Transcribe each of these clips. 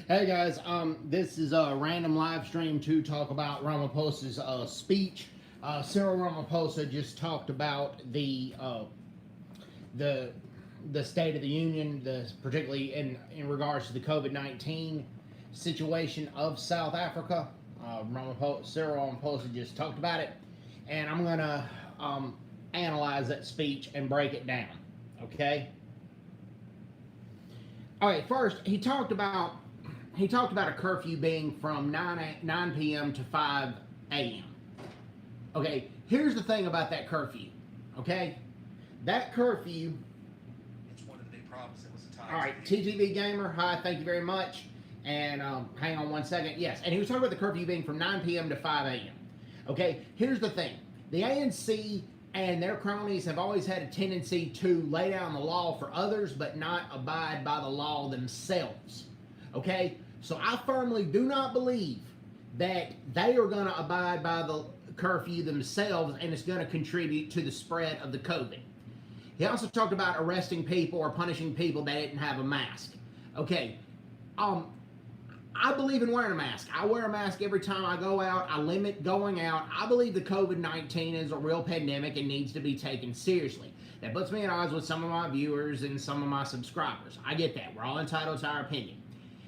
Hey guys, this is a random live stream to talk about Ramaphosa's speech. Cyril Ramaphosa just talked about the the State of the Union, particularly in regards to the COVID-19 situation of South Africa. Cyril Ramaphosa just talked about it, and I'm gonna analyze that speech and break it down. Okay. All right. First, he talked about a curfew being from 9 p.m. to 5 a.m. Okay, here's the thing about that curfew. Okay, that curfew. It's one of the big problems that was the time. All right, TTV Gamer, hi, thank you very much. And hang on one second. Yes, and he was talking about the curfew being from 9 p.m. to 5 a.m. Okay, here's the thing. The ANC and their cronies have always had a tendency to lay down the law for others, but not abide by the law themselves. Okay, so I firmly do not believe that they are going to abide by the curfew themselves and it's going to contribute to the spread of the COVID. He also talked about arresting people or punishing people that didn't have a mask. Okay, I believe in wearing a mask. I wear a mask every time I go out. I limit going out. I believe the COVID-19 is a real pandemic and needs to be taken seriously. That puts me at odds with some of my viewers and some of my subscribers. I get that. We're all entitled to our opinion.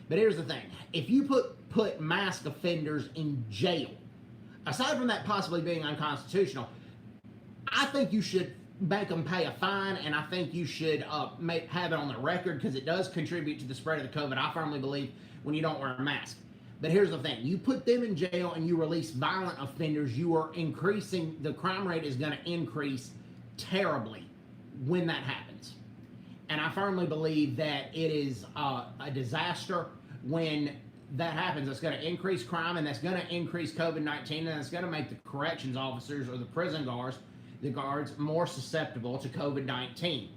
But here's the thing. If you put mask offenders in jail, aside from that possibly being unconstitutional, I think you should make them pay a fine, and I think you should have it on the record because it does contribute to the spread of the COVID. I firmly believe when you don't wear a mask. But here's the thing. You put them in jail and you release violent offenders, you are increasing, the crime rate is going to increase terribly when that happens. And I firmly believe that it is a disaster when that happens. It's going to increase crime, and that's going to increase COVID-19, and it's going to make the corrections officers or the prison guards, more susceptible to COVID-19.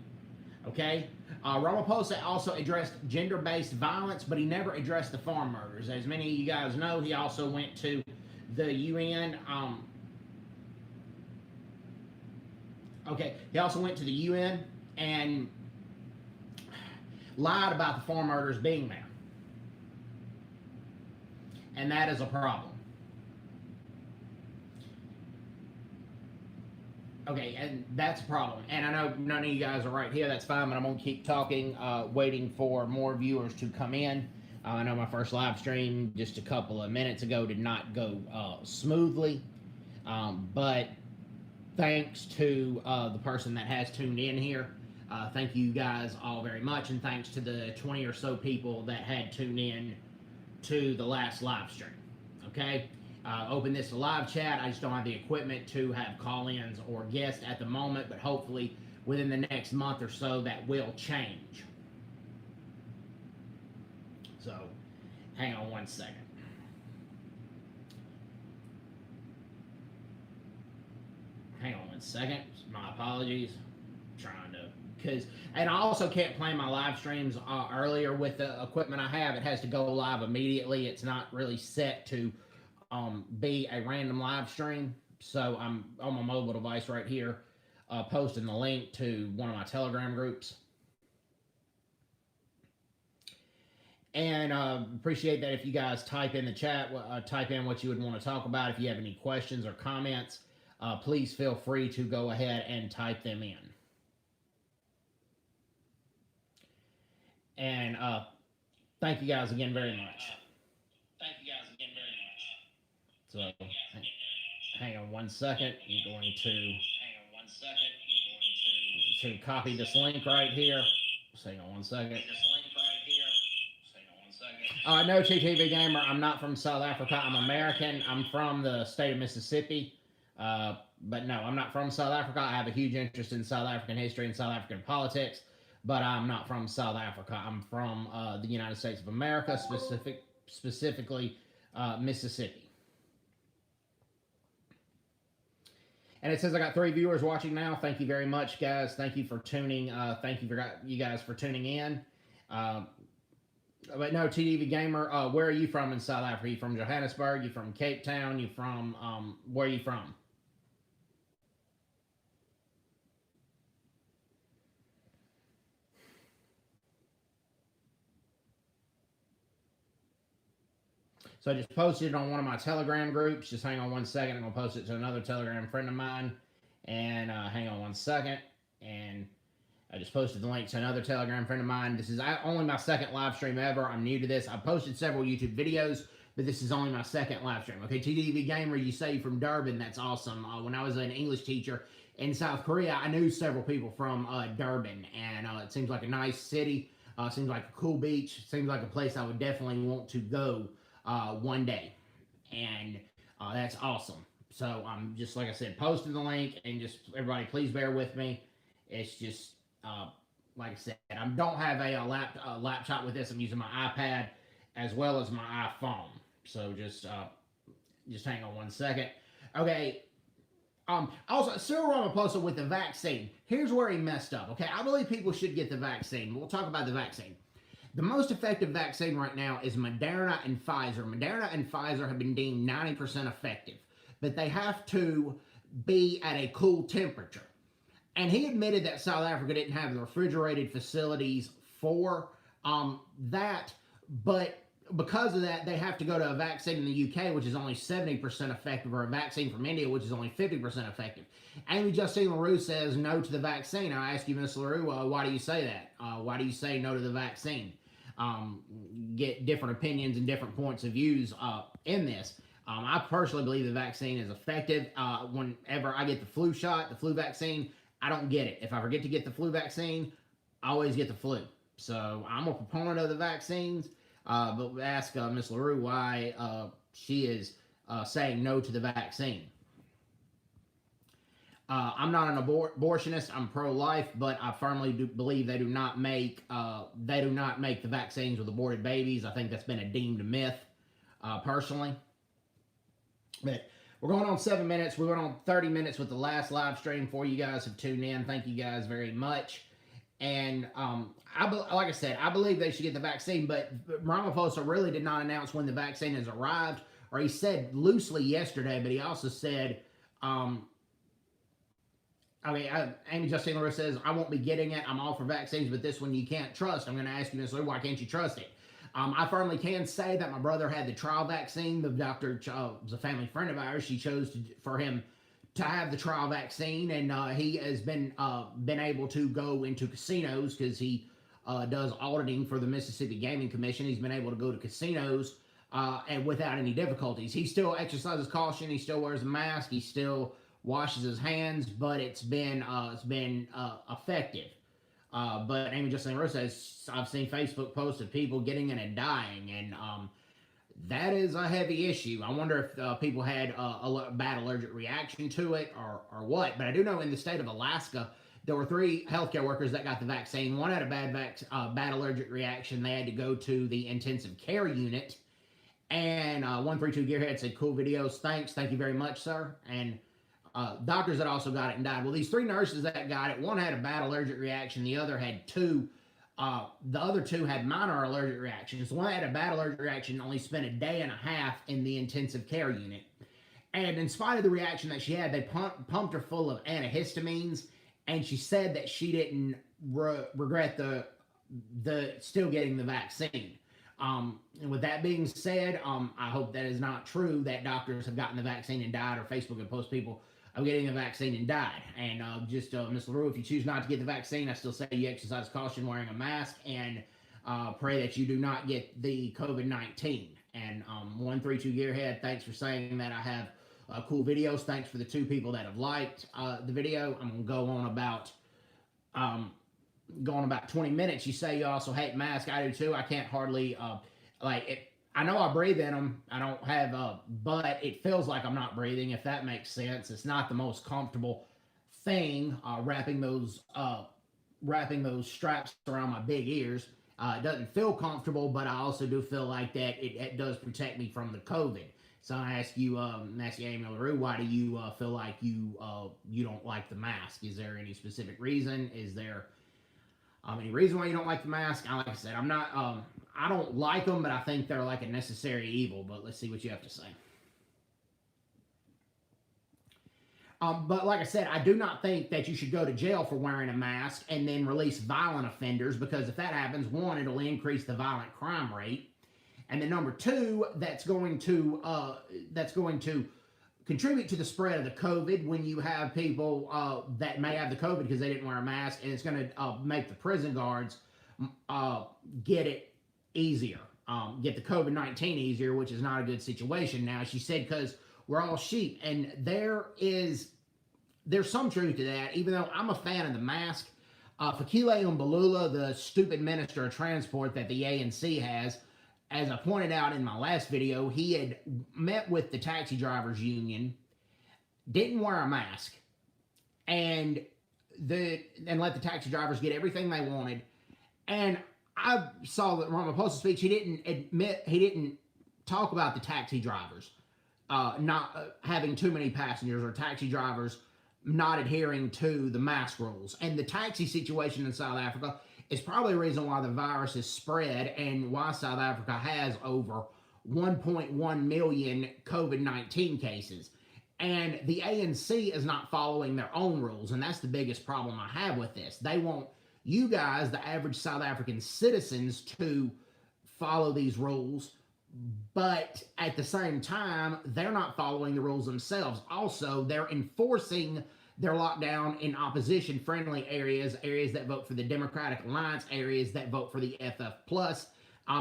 Okay? Ramaphosa also addressed gender-based violence, but he never addressed the farm murders. As many of you guys know, he also went to the UN. He also went to the UN and lied about the farm murders being there. And that is a problem. Okay, and that's a problem. And I know none of you guys are right here. That's fine, but I'm going to keep talking, waiting for more viewers to come in. I know my first live stream just a couple of minutes ago did not go smoothly. But thanks to the person that has tuned in here. Thank you guys all very much. And thanks to the 20 or so people that had tuned in to the last live stream. Okay? Open this to live chat. I just don't have the equipment to have call-ins or guests at the moment, but hopefully within the next month or so that will change. So, hang on one second. Hang on one second. My apologies. And I also can't play my live streams earlier with the equipment I have. It has to go live immediately. It's not really set to be a random live stream. So I'm on my mobile device right here, posting the link to one of my Telegram groups. And appreciate that if you guys type in the chat, type in what you would want to talk about. If you have any questions or comments, please feel free to go ahead and type them in. And thank you guys again very much. So, hang on one second. I'm going to copy this link right here. Just hang on one second. No, TTV Gamer, I'm not from South Africa. I'm American. I'm from the state of Mississippi. But no, I'm not from South Africa. I have a huge interest in South African history and South African politics. But I'm not from South Africa. I'm from the United States of America, specifically Mississippi. And it says I got 3 viewers watching now. Thank you very much, guys. Thank you for tuning. Thank you for you guys for tuning in. But no, TDV Gamer, where are you from in South Africa? You from Johannesburg? You from Cape Town? You from where are you from? So I just posted it on one of my Telegram groups. Just hang on one second. I'm going to post it to another Telegram friend of mine. And hang on one second. And I just posted the link to another Telegram friend of mine. This is only my second live stream ever. I'm new to this. I posted several YouTube videos, but this is only my second live stream. Okay, TDV Gamer, you say you're from Durban. That's awesome. When I was an English teacher in South Korea, I knew several people from Durban, and it seems like a nice city. Seems like a cool beach. Seems like a place I would definitely want to go one day, and that's awesome. So I'm just, like I said, posting the link, and just everybody please bear with me. It's just like I said, I don't have a laptop with this. I'm using my iPad as well as my iPhone. So just hang on one second. Okay. Also, Cyril Ramaphosa with the vaccine. Here's where he messed up. Okay, I believe people should get the vaccine. We'll talk about the vaccine. The most effective vaccine right now is Moderna and Pfizer. Moderna and Pfizer have been deemed 90% effective, but they have to be at a cool temperature. And he admitted that South Africa didn't have the refrigerated facilities for that, but because of that, they have to go to a vaccine in the UK, which is only 70% effective, or a vaccine from India, which is only 50% effective. Amy Justine LaRue says no to the vaccine. I ask you, Ms. LaRue, why do you say that? Why do you say no to the vaccine? Get different opinions and different points of views in this. I personally believe the vaccine is effective. Whenever I get the flu shot, the flu vaccine, I don't get it. If I forget to get the flu vaccine, I always get the flu. So I'm a proponent of the vaccines. But ask Ms. LaRue why she is saying no to the vaccine. I'm not an abortionist. I'm pro-life, but I firmly do believe they do not make the vaccines with aborted babies. I think that's been a deemed myth, personally. But we're going on 7 minutes. We went on 30 minutes with the last live stream. For you guys have tuned in, thank you guys very much. And like I said, I believe they should get the vaccine, but Ramaphosa really did not announce when the vaccine has arrived, or he said loosely yesterday, but he also said, Amy Justine LaRue says, I won't be getting it. I'm all for vaccines, but this one you can't trust. I'm going to ask you, Ms. LaRue, why can't you trust it? I firmly can say that my brother had the trial vaccine. The doctor was a family friend of ours. She chose for him to have the trial vaccine, and he has been able to go into casinos because he does auditing for the Mississippi Gaming Commission. He's been able to go to casinos and without any difficulties. He still exercises caution. He still wears a mask. He still washes his hands, but it's been effective. But Amy Justine LaRue says, I've seen Facebook posts of people getting it and dying, and that is a heavy issue. I wonder if people had a bad allergic reaction to it or what. But I do know in the state of Alaska, there were 3 healthcare workers that got the vaccine. One had a bad allergic reaction. They had to go to the intensive care unit. And 132 Gearhead said, cool videos. Thank you very much, sir. And doctors that also got it and died. Well, these 3 nurses that got it, one had a bad allergic reaction. The other had 2. The other 2 had minor allergic reactions. One had a bad allergic reaction, only spent a day and a half in the intensive care unit. And in spite of the reaction that she had, they pumped her full of antihistamines, and she said that she didn't regret the still getting the vaccine. And with that being said, I hope that is not true, that doctors have gotten the vaccine and died, or Facebook and post people of getting the vaccine and died. And Ms. LaRue, if you choose not to get the vaccine, I still say you exercise caution wearing a mask, and pray that you do not get the COVID-19. And 132 Gearhead, thanks for saying that I have cool videos. Thanks for the 2 people that have liked the video. I'm going to go on about 20 minutes. You say you also hate masks. I do too. I can't hardly I know I breathe in them. I don't have but it feels like I'm not breathing, if that makes sense. It's not the most comfortable thing, wrapping those straps around my big ears. It doesn't feel comfortable, but I also do feel like that it does protect me from the COVID. So I ask you, Amy LaRue, why do you feel like you don't like the mask? Is there any specific reason? Is there any reason why you don't like the mask? Like I said, I'm not. I don't like them, but I think they're like a necessary evil. But let's see what you have to say. But like I said, I do not think that you should go to jail for wearing a mask and then release violent offenders, because if that happens, 1, it'll increase the violent crime rate, And then number two, that's going to contribute to the spread of the COVID when you have people that may have the COVID because they didn't wear a mask, and it's going to make the prison guards get it easier, get the COVID-19 easier, which is not a good situation. Now, she said, because we're all sheep, and there's some truth to that, even though I'm a fan of the mask. Fakile Umbalula, the stupid minister of transport that the ANC has, as I pointed out in my last video, he had met with the taxi drivers union, didn't wear a mask, and let the taxi drivers get everything they wanted. And I saw that Ramaphosa speech, he didn't talk about the taxi drivers not having too many passengers, or taxi drivers not adhering to the mask rules. And the taxi situation in South Africa is probably the reason why the virus is spread and why South Africa has over 1.1 million COVID-19 cases. And the ANC is not following their own rules, and that's the biggest problem I have with this. They want you guys, the average South African citizens, to follow these rules, but at the same time, they're not following the rules themselves. Also, they're enforcing their lockdown in opposition-friendly areas, areas that vote for the Democratic Alliance, areas that vote for the FF+.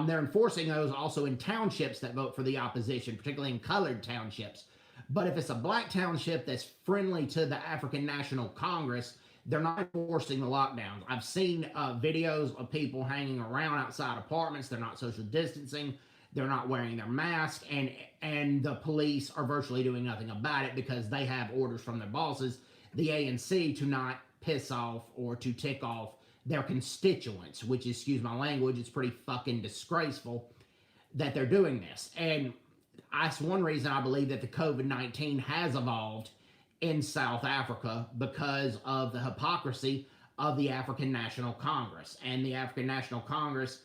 They're enforcing those also in townships that vote for the opposition, particularly in colored townships. But if it's a black township that's friendly to the African National Congress, they're not enforcing the lockdowns. I've seen videos of people hanging around outside apartments. They're not social distancing. They're not wearing their mask, and the police are virtually doing nothing about it because they have orders from their bosses, the ANC, to not piss off or to tick off their constituents, which, excuse my language, it's pretty fucking disgraceful that they're doing this. And that's one reason I believe that the COVID-19 has evolved in South Africa, because of the hypocrisy of the African National Congress. And the African National Congress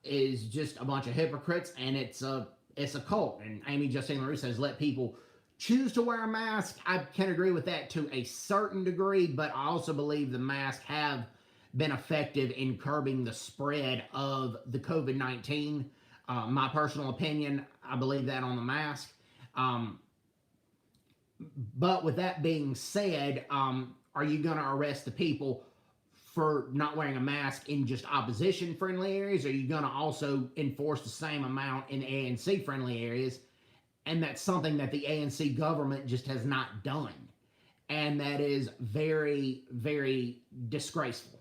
is just a bunch of hypocrites, and it's a cult. And Amy Justine LaRue says, let people choose to wear a mask. I can agree with that to a certain degree, but I also believe the masks have been effective in curbing the spread of the COVID-19. My personal opinion, I believe that on the mask. But with that being said, are you going to arrest the people for not wearing a mask in just opposition-friendly areas? Or are you going to also enforce the same amount in ANC-friendly areas? And that's something that the ANC government just has not done. And that is very, very disgraceful.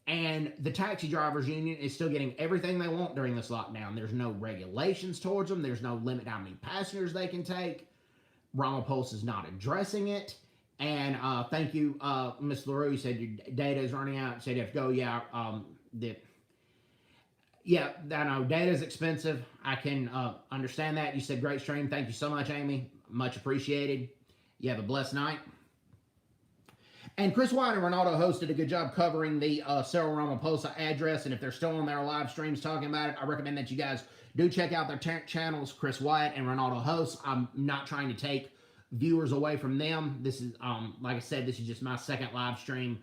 And the taxi drivers union is still getting everything they want during this lockdown. There's no regulations towards them. There's no limit how many passengers they can take. Ramaphosa is not addressing it. And thank you, Ms. LaRue. You said your data is running out. You said you have to go. Yeah, I know data is expensive. I can understand that. You said great stream. Thank you so much, Amy. Much appreciated. You have a blessed night. And Chris White and Ronaldo hosted a good job covering the Cyril Ramaphosa address. And if they're still on their live streams talking about it, I recommend that you guys do check out their channels, Chris White and Ronaldo hosts. I'm not trying to take viewers away from them. This is, like I said, this is just my second live stream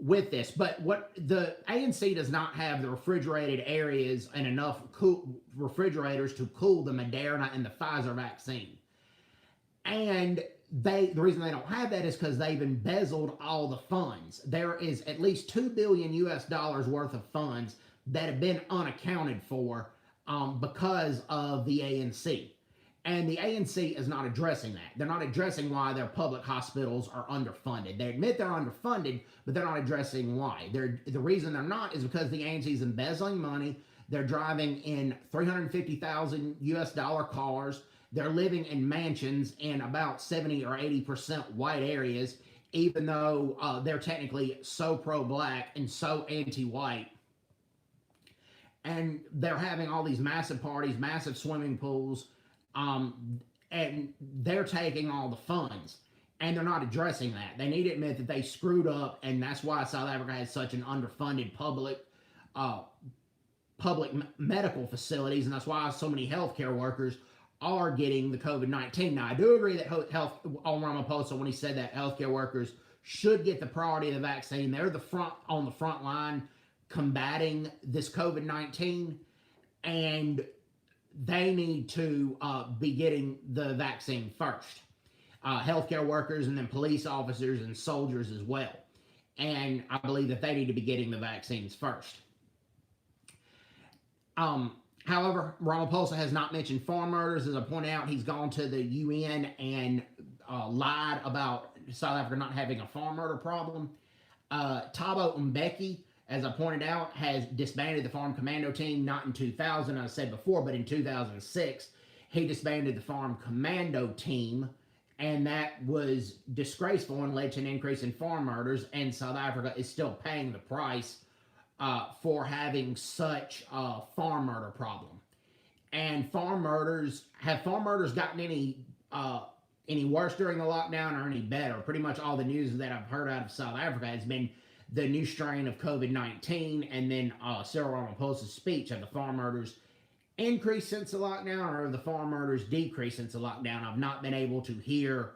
with this. But what the ANC does not have the refrigerated areas and enough refrigerators to cool the Moderna and the Pfizer vaccine. And the reason they don't have that is because they've embezzled all the funds. There is at least $2 billion worth of funds that have been unaccounted for because of the ANC. And the ANC is not addressing that. They're not addressing why their public hospitals are underfunded. They admit they're underfunded, but they're not addressing why. The reason they're not is because the ANC is embezzling money. They're driving in $350,000 cars. They're living in mansions in about 70 or 80% white areas, even though they're technically so pro-black and so anti-white. And they're having all these massive parties, massive swimming pools, and they're taking all the funds. And they're not addressing that. They need to admit that they screwed up, and that's why South Africa has such an underfunded public medical facilities, and that's why so many healthcare workers are getting the COVID-19. Now, I do agree that health on Ramaphosa when he said that healthcare workers should get the priority of the vaccine. They're on the front line combating this COVID-19, and they need to be getting the vaccine first. Healthcare workers and then police officers and soldiers as well. And I believe that they need to be getting the vaccines first. However, Ramaphosa has not mentioned farm murders. As I pointed out, he's gone to the UN and lied about South Africa not having a farm murder problem. Thabo Mbeki, as I pointed out, has disbanded the Farm Commando team, not in 2000, I said before, but in 2006. He disbanded the Farm Commando team, and that was disgraceful and led to an increase in farm murders, and South Africa is still paying the price for having such a farm murder problem. And farm murders, have farm murders gotten any worse during the lockdown or any better? Pretty much all the news that I've heard out of South Africa has been the new strain of COVID-19 and then Cyril Ramaphosa's speech. Have the farm murders increased since the lockdown or have the farm murders decreased since the lockdown? I've not been able to hear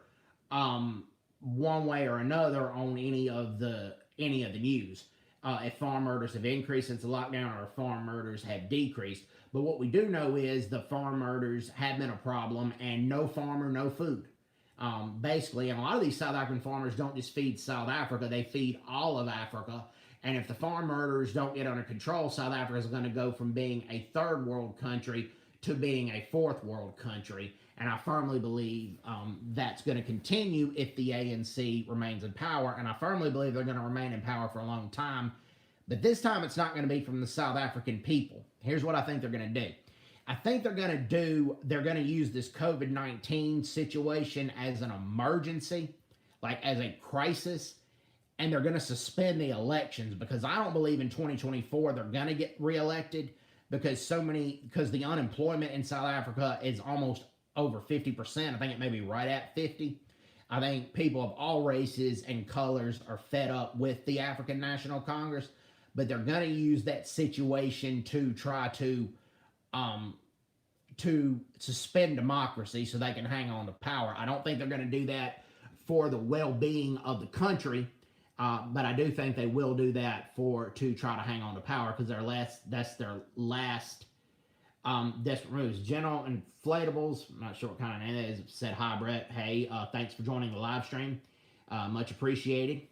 one way or another on any of the news. If farm murders have increased since the lockdown or if farm murders have decreased. But what we do know is the farm murders have been a problem, and no farmer, no food. Basically, and a lot of these South African farmers don't just feed South Africa, they feed all of Africa. And if the farm murders don't get under control, South Africa is going to go from being a third world country to being a fourth world country. And I firmly believe that's going to continue if the ANC remains in power. And I firmly believe they're going to remain in power for a long time. But this time it's not going to be from the South African people. Here's what I think they're going to do. I think they're going to use this COVID-19 situation as an emergency, like as a crisis, and they're going to suspend the elections because I don't believe in 2024 they're going to get reelected because the unemployment in South Africa is almost over 50%. I think it may be right at 50. I think people of all races and colors are fed up with the African National Congress, but they're going to use that situation to try to suspend democracy so they can hang on to power. I don't think they're going to do that for the well-being of the country, but I do think they will do that to try to hang on to power because that's their last desperate moves. General Inflatables, I'm not sure what kind of name that is, said, "Hi Brett, hey, thanks for joining the live stream, much appreciated."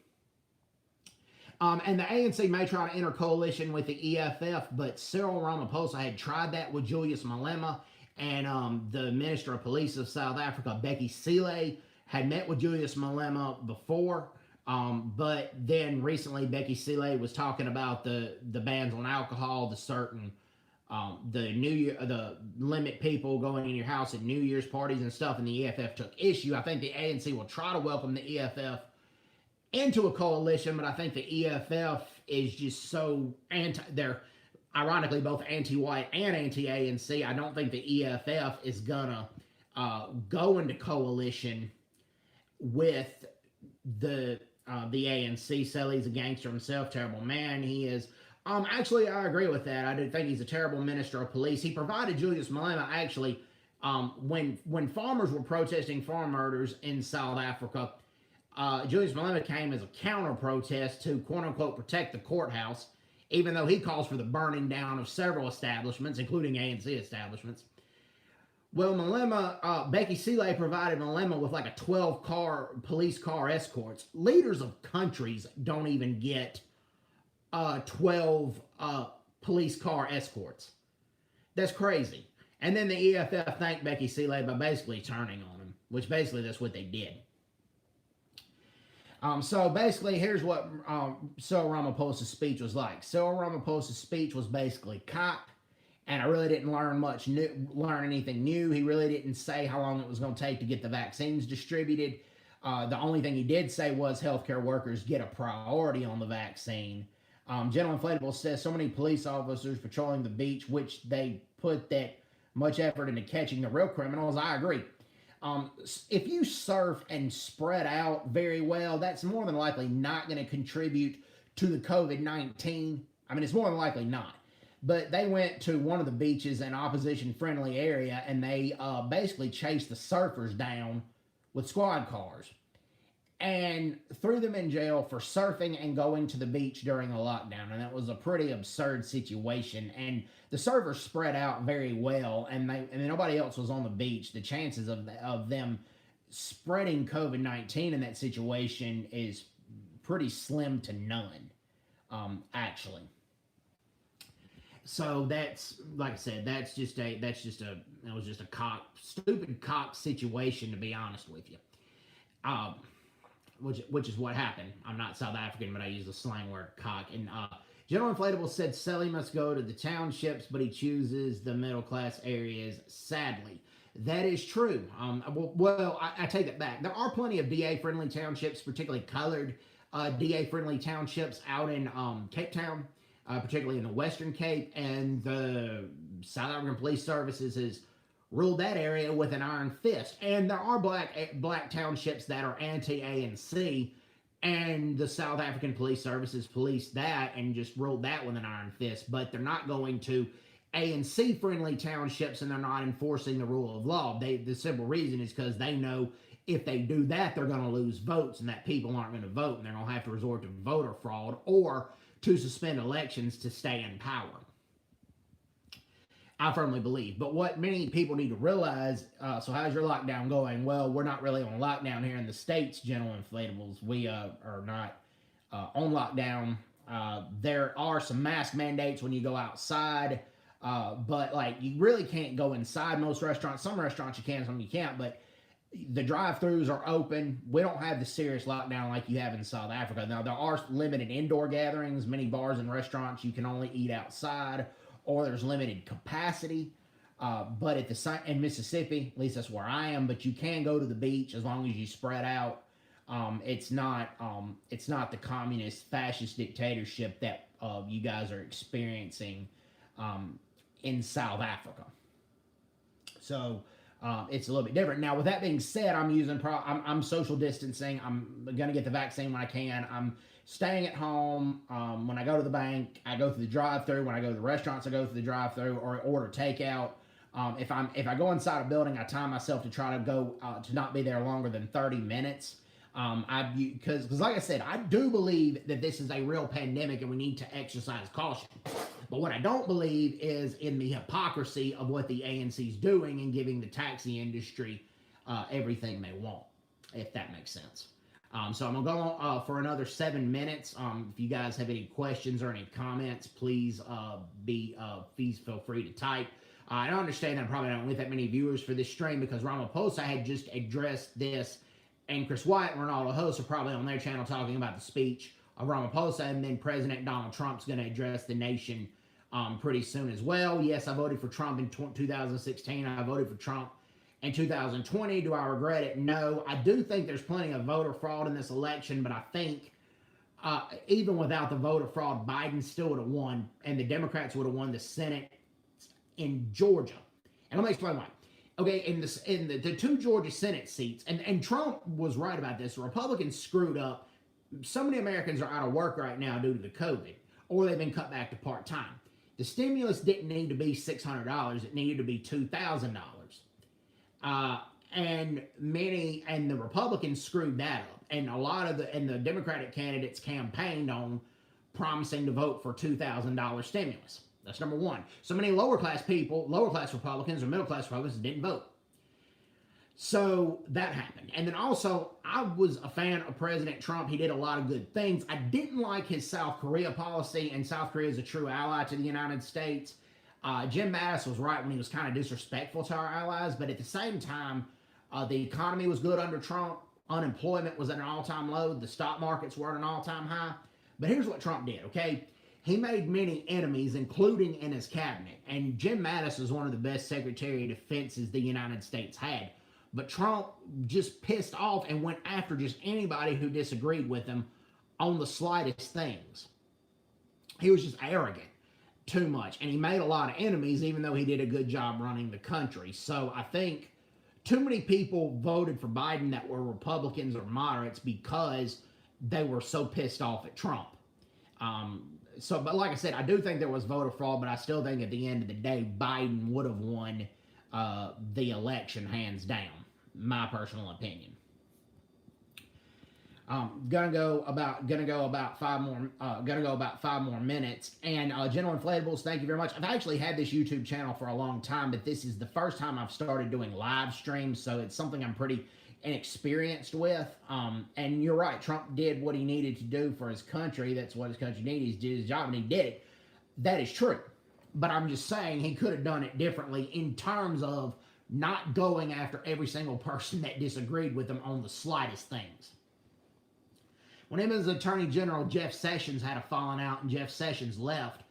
And the ANC may try to enter coalition with the EFF, but Cyril Ramaphosa had tried that with Julius Malema, and the Minister of Police of South Africa, Becky Cele, had met with Julius Malema before, but then recently Becky Cele was talking about the bans on alcohol, the limit people going in your house at New Year's parties and stuff, and the EFF took issue. I think the ANC will try to welcome the EFF into a coalition, but I think the EFF is just so they're ironically both anti-white and anti-ANC. I don't think the EFF is gonna go into coalition with the ANC. Selly's a gangster himself, terrible man. He is. Actually, I agree with that. I do think he's a terrible minister of police. He provided Julius Malema actually when farmers were protesting farm murders in South Africa. Julius Malema came as a counter protest to quote unquote protect the courthouse, even though he calls for the burning down of several establishments, including ANC establishments. Well, Becky Cele provided Malema with like a 12-car police car escorts. Leaders of countries don't even get 12 police car escorts. That's crazy. And then the EFF thanked Becky Cele by basically turning on him, which basically that's what they did. So basically, here's what Cyril Ramaphosa's speech was like. Cyril Ramaphosa's speech was basically cocked, and I really didn't learn anything new. He really didn't say how long it was going to take to get the vaccines distributed. The only thing he did say was healthcare workers get a priority on the vaccine. General Inflatable says so many police officers patrolling the beach, which they put that much effort into catching the real criminals. I agree. If you surf and spread out very well, that's more than likely not going to contribute to the COVID-19. I mean, it's more than likely not. But they went to one of the beaches in opposition-friendly area, and they basically chased the surfers down with squad cars. and threw them in jail for surfing and going to the beach during the lockdown. And that was a pretty absurd situation. And the servers spread out very well, and nobody else was on the beach. The chances of them spreading COVID-19 in that situation is pretty slim to none, actually. So that's, like I said, that was just a stupid cock situation, to be honest with you. Um, which is what happened. I'm not South African, but I use the slang word cock. And General Inflatable said Selly must go to the townships, but he chooses the middle class areas. Sadly, that is true. I take it back. There are plenty of DA friendly townships, particularly colored DA friendly townships out in Cape Town, particularly in the Western Cape, and the South African Police Services has ruled that area with an iron fist. And there are black townships that are anti-ANC, and the South African Police Services policed that and just ruled that with an iron fist. But they're not going to ANC friendly townships, and they're not enforcing the rule of law. The simple reason is because they know if they do that, they're going to lose votes, and that people aren't going to vote, and they're going to have to resort to voter fraud or to suspend elections to stay in power. I firmly believe. But what many people need to realize, so how's your lockdown going? Well, we're not really on lockdown here in the States, General Inflatables. We are not on lockdown. There are some mask mandates when you go outside, but like you really can't go inside most restaurants. Some restaurants you can, some you can't, but the drive-thrus are open. We don't have the serious lockdown like you have in South Africa. Now, there are limited indoor gatherings. Many bars and restaurants, you can only eat outside, or there's limited capacity. But at in Mississippi, at least that's where I am, but you can go to the beach as long as you spread out. It's not the communist fascist dictatorship that you guys are experiencing in South Africa. So it's a little bit different. Now, with that being said, I'm social distancing. I'm gonna get the vaccine when I can. I'm staying at home. When I go to the bank, I go through the drive-through. When I go to the restaurants, I go through the drive-through or order takeout. If I go inside a building, I time myself to try to go to not be there longer than 30 minutes. Because like I said, I do believe that this is a real pandemic and we need to exercise caution. But what I don't believe is in the hypocrisy of what the ANC is doing and giving the taxi industry everything they want, if that makes sense. So I'm going to go on for another 7 minutes. If you guys have any questions or any comments, please feel free to type. I don't understand that I probably don't get that many viewers for this stream because Ramaphosa had just addressed this, and Chris White and Ronaldo Host are probably on their channel talking about the speech of Ramaphosa, and then President Donald Trump's going to address the nation pretty soon as well. Yes, I voted for Trump in 2016. I voted for Trump in 2020. Do I regret it? No. I do think there's plenty of voter fraud in this election, but I think even without the voter fraud, Biden still would have won, and the Democrats would have won the Senate in Georgia. And let me explain why. Okay, in the two Georgia Senate seats, and Trump was right about this, the Republicans screwed up. So many Americans are out of work right now due to the COVID, or they've been cut back to part-time. The stimulus didn't need to be $600, it needed to be $2,000. And the Republicans screwed that up. And the Democratic candidates campaigned on promising to vote for $2,000 stimulus. That's number one. So many lower class Republicans or middle class Republicans didn't vote. So that happened. And then also, I was a fan of President Trump. He did a lot of good things. I didn't like his South Korea policy, and South Korea is a true ally to the United States. Jim Mattis was right when he was kind of disrespectful to our allies, but at the same time, the economy was good under Trump. Unemployment was at an all-time low. The stock markets were at an all-time high. But here's what Trump did, okay? He made many enemies, including in his cabinet. And Jim Mattis was one of the best Secretary of Defenses the United States had. But Trump just pissed off and went after just anybody who disagreed with him on the slightest things. He was just arrogant too much. And he made a lot of enemies, even though he did a good job running the country. So I think too many people voted for Biden that were Republicans or moderates because they were so pissed off at Trump. But like I said, I do think there was voter fraud, but I still think at the end of the day, Biden would have won the election hands down. My personal opinion. Gonna go about 5 more minutes. And General Inflatables, thank you very much. I've actually had this YouTube channel for a long time, but this is the first time I've started doing live streams, so it's something I'm pretty inexperienced with. And you're right, Trump did what he needed to do for his country. That's what his country needed. He did his job, and he did it. That is true. But I'm just saying he could have done it differently in terms of not going after every single person that disagreed with him on the slightest things. When him and his Attorney General Jeff Sessions had a falling out and Jeff Sessions left,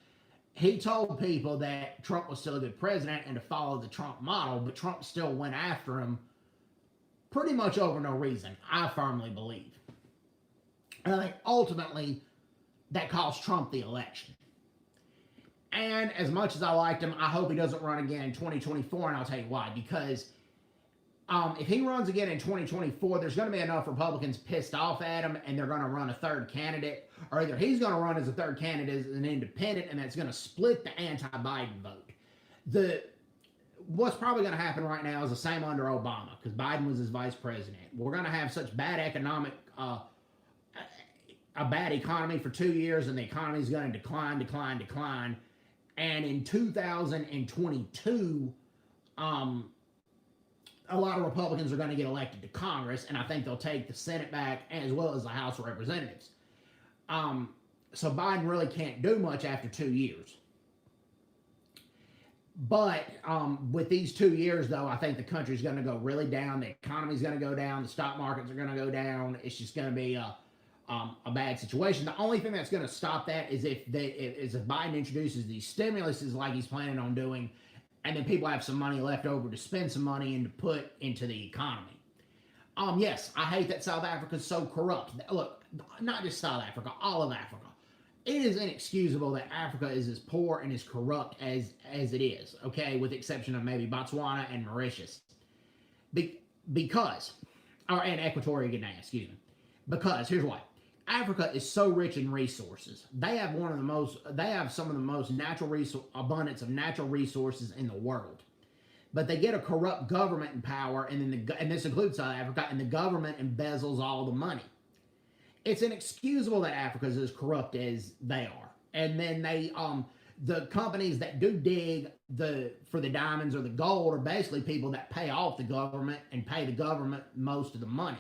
he told people that Trump was still a good president and to follow the Trump model, but Trump still went after him pretty much over no reason, I firmly believe. And I think ultimately that cost Trump the election. And as much as I liked him, I hope he doesn't run again in 2024, and I'll tell you why. Because if he runs again in 2024, there's going to be enough Republicans pissed off at him, and they're going to run a third candidate. Or either he's going to run as a third candidate as an independent, and that's going to split the anti-Biden vote. What's probably going to happen right now is the same under Obama, because Biden was his vice president. We're going to have such bad a bad economy for 2 years, and the economy is going to decline. And in 2022, a lot of Republicans are going to get elected to Congress, and I think they'll take the Senate back as well as the House of Representatives. So Biden really can't do much after 2 years. But with these 2 years, though, I think the country's going to go really down. The economy's going to go down. The stock markets are going to go down. It's just going to be a bad situation. The only thing that's going to stop that is if Biden introduces these stimuluses like he's planning on doing, and then people have some money left over to spend some money and to put into the economy. Yes, I hate that South Africa's so corrupt. Look, not just South Africa, all of Africa. It is inexcusable that Africa is as poor and as corrupt as it is, okay, with the exception of maybe Botswana and Mauritius. And Equatorial Guinea, excuse me. Because, here's why. Africa is so rich in resources. They have some of the most abundance of natural resources in the world. But they get a corrupt government in power, and this includes South Africa, and the government embezzles all the money. It's inexcusable that Africa is as corrupt as they are. And then the companies that do dig for the diamonds or the gold are basically people that pay off the government and pay the government most of the money.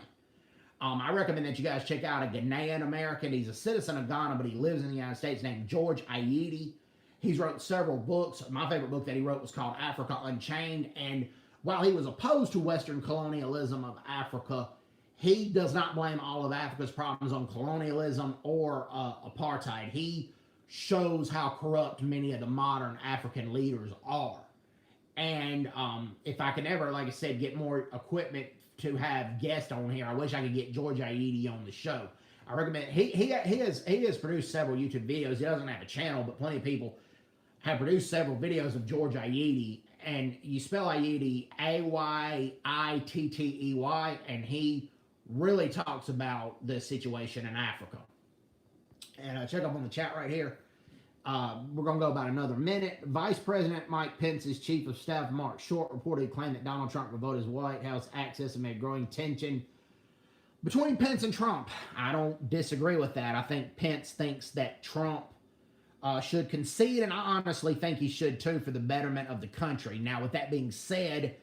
I recommend that you guys check out a Ghanaian American. He's a citizen of Ghana, but he lives in the United States, named George Ayittey. He's wrote several books. My favorite book that he wrote was called Africa Unchained. And while he was opposed to Western colonialism of Africa, he does not blame all of Africa's problems on colonialism or apartheid. He shows how corrupt many of the modern African leaders are. And if I can ever, like I said, get more equipment to have guests on here, I wish I could get George Ayittey on the show. I recommend he has produced several YouTube videos. He doesn't have a channel, but plenty of people have produced several videos of George Ayittey, and you spell Ayittey Ayitty, and he really talks about the situation in Africa. And check up on the chat right here. We're going to go about another minute. Vice President Mike Pence's chief of staff, Mark Short, reportedly claimed that Donald Trump revoked his White House access amid growing tension between Pence and Trump. I don't disagree with that. I think Pence thinks that Trump should concede, and I honestly think he should too, for the betterment of the country. Now, with that being said,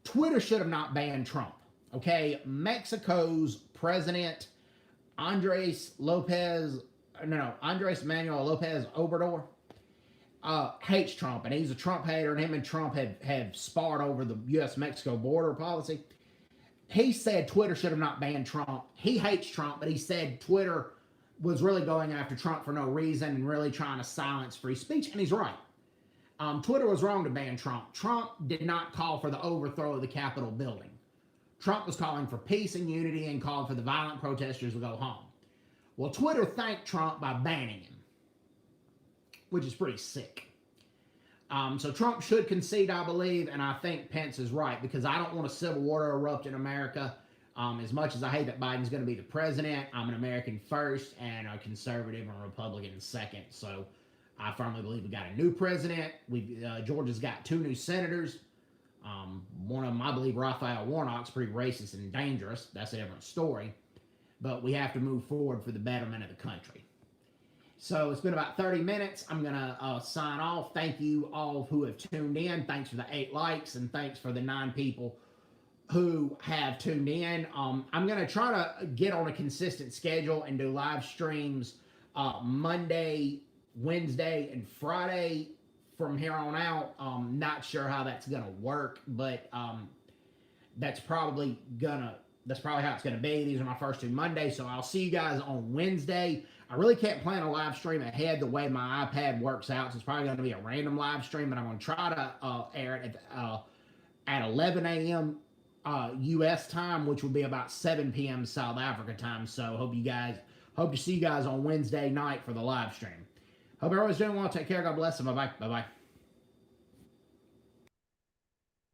Twitter should have not banned Trump. Okay, Mexico's president, Andres Manuel Lopez Obrador, hates Trump, and he's a Trump hater, and him and Trump have sparred over the U.S.-Mexico border policy. He said Twitter should have not banned Trump. He hates Trump, but he said Twitter was really going after Trump for no reason and really trying to silence free speech, and he's right. Twitter was wrong to ban Trump. Trump did not call for the overthrow of the Capitol building. Trump was calling for peace and unity and called for the violent protesters to go home. Well, Twitter thanked Trump by banning him, which is pretty sick. So Trump should concede, I believe, and I think Pence is right, because I don't want a civil war to erupt in America. As much as I hate that Biden's going to be the president, I'm an American first and a conservative and a Republican second. So I firmly believe we got a new president. Georgia's got 2 new senators. One of them, I believe, Raphael Warnock's pretty racist and dangerous. That's a different story. but we have to move forward for the betterment of the country. So it's been about 30 minutes. I'm going to sign off. Thank you all who have tuned in. Thanks for the 8 likes, and thanks for the 9 people who have tuned in. I'm going to try to get on a consistent schedule and do live streams Monday, Wednesday, and Friday from here on out. Not sure how that's going to work, but that's probably how it's going to be. These are my first 2 Mondays, so I'll see you guys on Wednesday. I really can't plan a live stream ahead the way my iPad works out, so it's probably going to be a random live stream, but I'm going to try to air it at 11 a.m. U.S. time, which will be about 7 p.m. South Africa time. So hope to see you guys on Wednesday night for the live stream. Hope everyone's doing well. Take care. God bless them. Bye-bye. Bye-bye.